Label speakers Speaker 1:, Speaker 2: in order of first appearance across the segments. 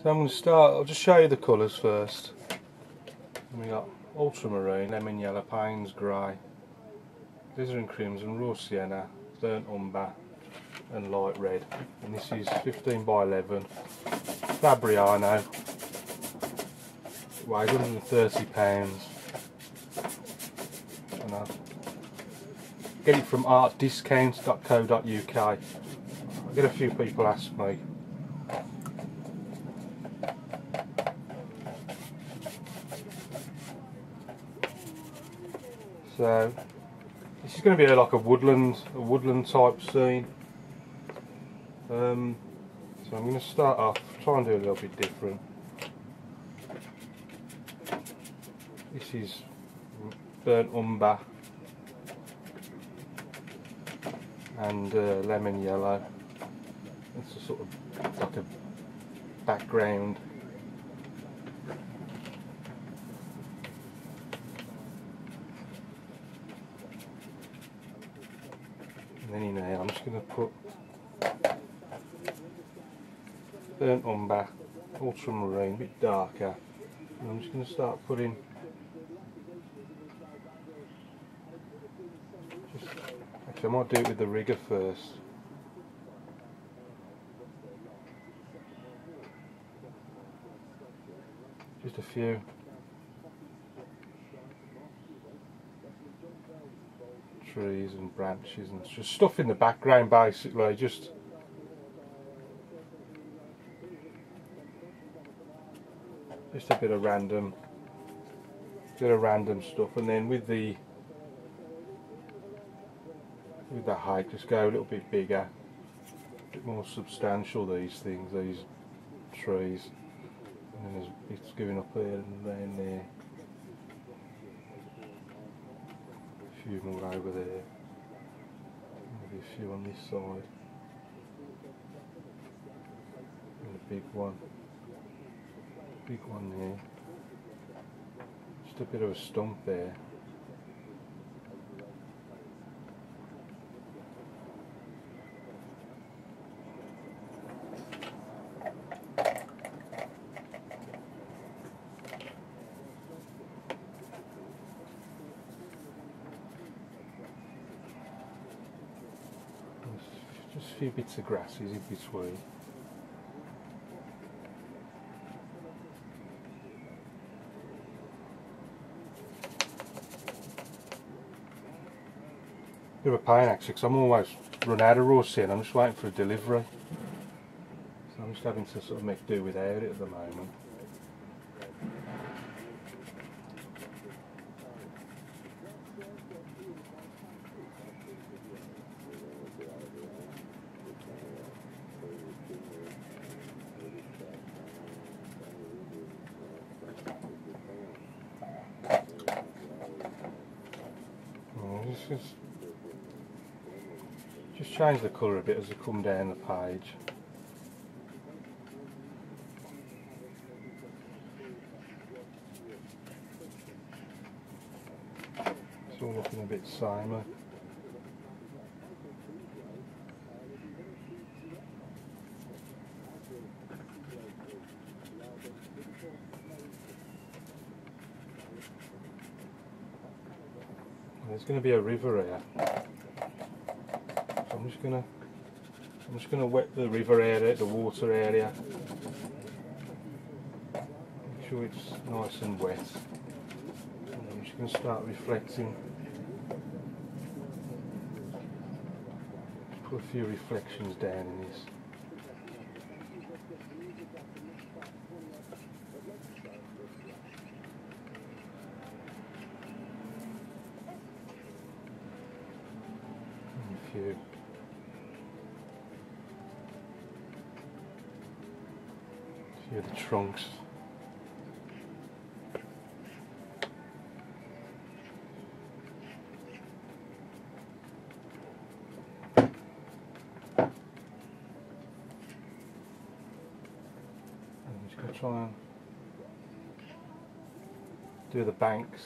Speaker 1: So I'm going to start, I'll just show you the colours first. We got ultramarine, lemon yellow, pines grey, alizarin crimson, raw sienna, burnt umber and light red. And this is 15 by 11 Fabriano. It weighs £130. And I get it from artdiscounts.co.uk. I get a few people ask me. So this is going to be like a woodland type scene. So I'm going to start off, try and do a little bit different. This is burnt umber and lemon yellow. It's a sort of like a background. And then in here I'm just going to put burnt umber, ultramarine, a bit darker, and I'm just going to start putting actually I might do it with the rigger first. Just a few. Trees and branches and just stuff in the background basically, just a bit of random stuff. And then with the hake, just go a little bit bigger, a bit more substantial, these things, these trees. And then there's bits going up here and there. A few more over there. Maybe a few on this side. And a big one. Big one there. Just a bit of a stump there. Just a few bits of grasses in between. Bit of a pain actually, because I'm almost run out of raw sienna. I'm just waiting for a delivery. So I'm just having to sort of make do without it at the moment. Just change the colour a bit as I come down the page. It's all looking a bit samey. There's going to be a river here. So I'm just gonna wet the river area, the water area. Make sure it's nice and wet. And I'm just gonna start reflecting. Just put a few reflections down in this. And a few. Here the trunks. I'm just going to try and do the banks.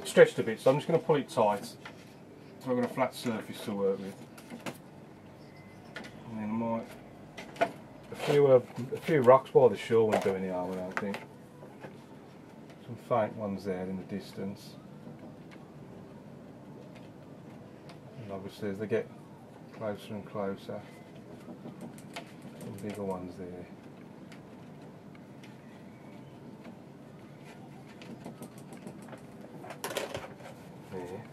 Speaker 1: it's stretched a bit, so I'm just going to pull it tight. So I've got a flat surface to work with. And then I might a few rocks by the shore when doing the armour, I think. Some faint ones there in the distance. And obviously as they get closer and closer, some bigger ones there. There.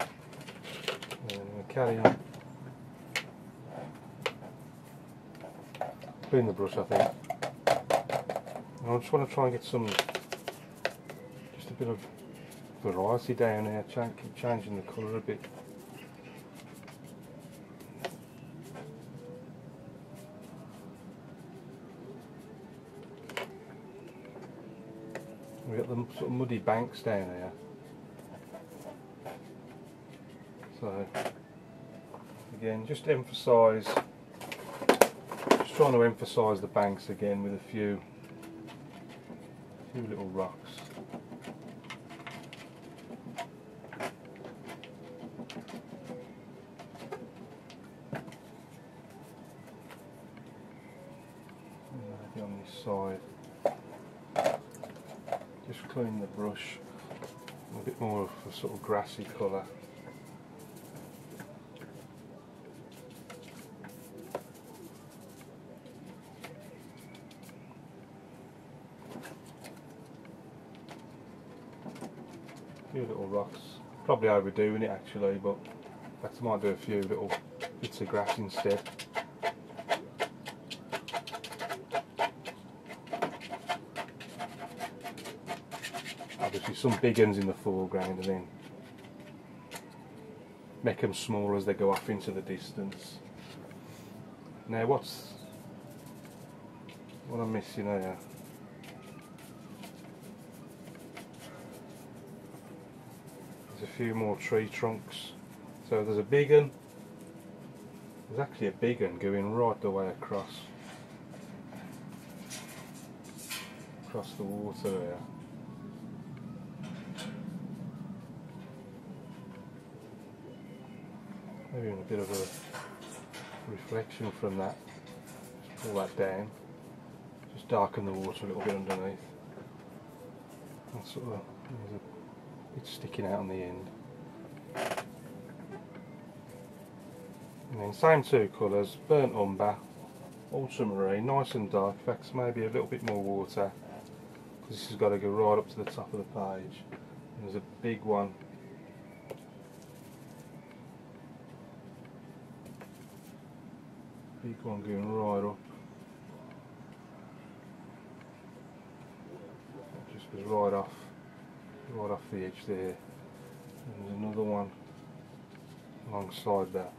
Speaker 1: And then we'll carry on. Clean the brush, I think. And I just want to try and get some, just a bit of variety down here, keep changing the colour a bit. We've got the sort of muddy banks down here. So, again, just emphasise, just trying to emphasise the banks again with a few little rocks. Maybe on this side. Just clean the brush, a bit more of a sort of grassy colour. A few little rocks, probably overdoing it actually, but I might do a few little bits of grass instead. Obviously some big ones in the foreground and then make them smaller as they go off into the distance. Now what I'm missing here, there's a few more tree trunks. So there's a big one, there's actually a big one going right the way across the water there. Maybe a bit of a reflection from that. Just pull that down. Just darken the water a little bit underneath. And sort of, there's a bit sticking out on the end. And then same two colours, burnt umber, ultramarine, nice and dark. In fact, maybe a little bit more water, because this has got to go right up to the top of the page. And there's a big one. Big one going right up. It just goes right off the edge there. And there's another one alongside that.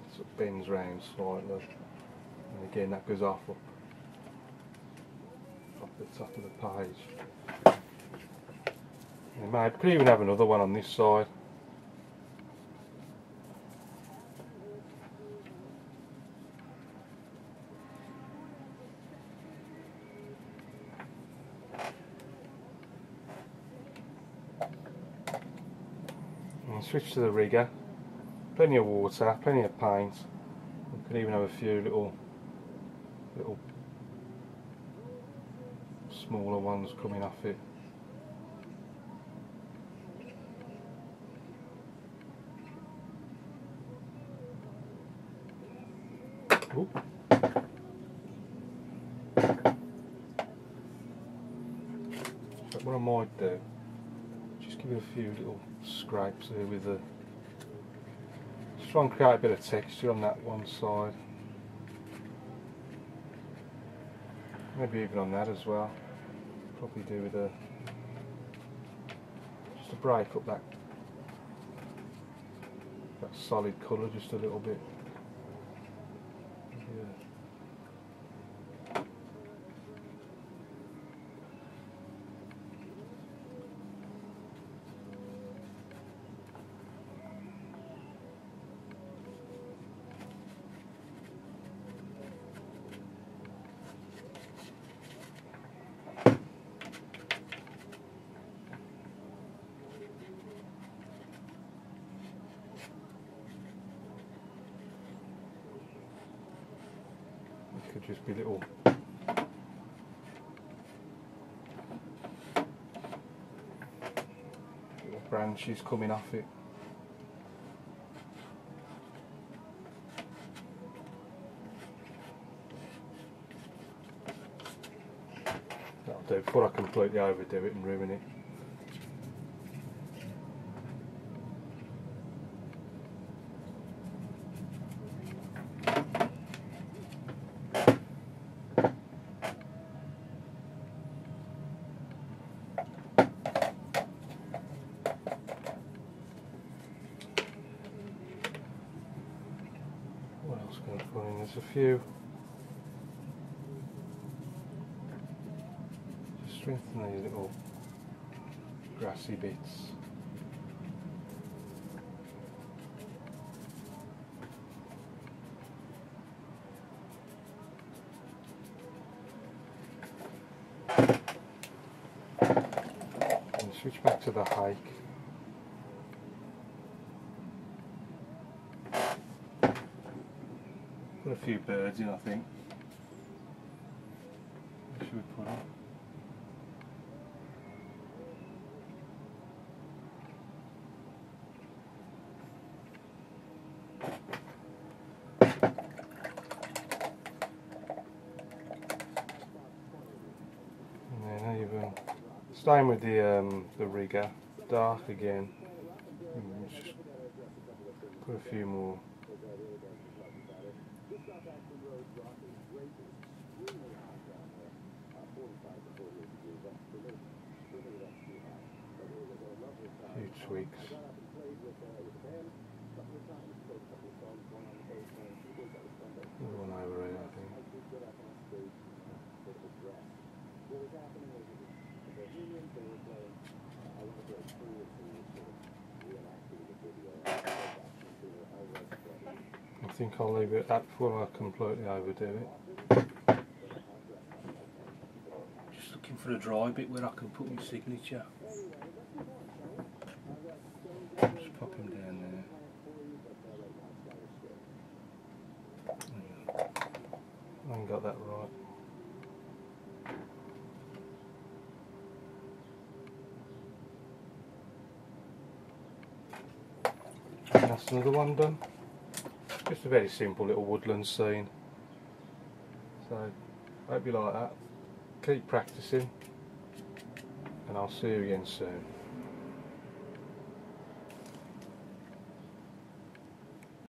Speaker 1: It sort of bends round slightly. And again that goes off up the top of the page. And maybe could even have another one on this side. Switch to the rigger, plenty of water, plenty of paint. We could even have a few little smaller ones coming off it. Ooh. But what I might do, just give it a few little scrapes here with the, just try and create a bit of texture on that one side, maybe even on that as well. Probably do with just to break up that solid colour just a little bit. Yeah. could just be little branches coming off it. That'll do before I completely overdo it and ruin it. What else can I put in? There's a few. Just strengthen these little grassy bits. And switch back to the hake. Put a few birds in, I think. Where should we put them? And then even staying with the rigger, dark again. Let's just put a few more. Few tweaks. One over here, I think. I think I'll leave it at that before I completely overdo it. Just looking for a dry bit where I can put my signature. Just pop him down there. I haven't got that right. And that's another one done. Just a very simple little woodland scene. So, hope you like that. Keep practicing, and I'll see you again soon.